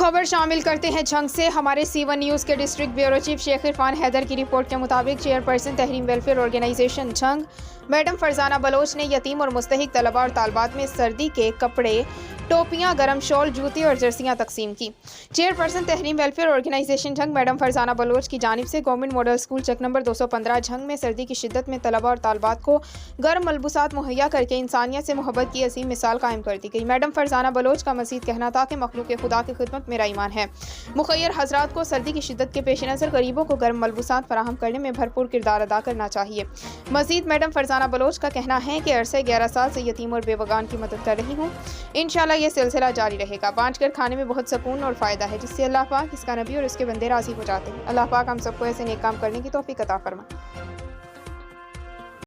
खबर शामिल करते हैं झंग से। हमारे C1 न्यूज़ के district bureau chief Sheikh Irfan Haider की रिपोर्ट के मुताबिक chairperson Tehreem welfare organisation Jhang madam Farzana Baloch ने यतीम और मुस्तहिक तलबा और तालबात में सर्दी के कपड़े, टोपियां, गर्म शॉल, जूते और जर्सियां तकसीम की। Chairperson Tehreem welfare organisation Jhang madam Farzana Baloch की जानिब से government model school Chak number 215 Jhang में सर्दी की शिद्दत में तलबा और तालबात को गर्म मलबूसात मुहैया करके इंसानियत से मोहब्बत की अजीम मिसाल कायम कर दी गई। मैडम फरजाना बलोच का मज़ीद कहना था कि मखलूक खुदा की खिदमत मेरा ईमान है। मुखय्यर हजरात को सर्दी की शिद्दत के पेश नज़र गरीबों को गर्म मलबूसात फराहम करने में भरपूर किरदार अदा करना चाहिए। मज़ीद मैडम फरजाना बलोच का कहना है कि अरसे 11 साल से यतीम और बेवगान की मदद कर रही हूँ। इंशाल्लाह ये सिलसिला जारी रहेगा। बांट कर खाने में बहुत सुकून और फ़ायदा है, जिससे अल्लाह पाक, इसका नबी और इसके बंदे राज़ी हो जाते हैं। अल्लाह पाक हम सबको ऐसे नेक काम करने की तौफीक अता फरमाए।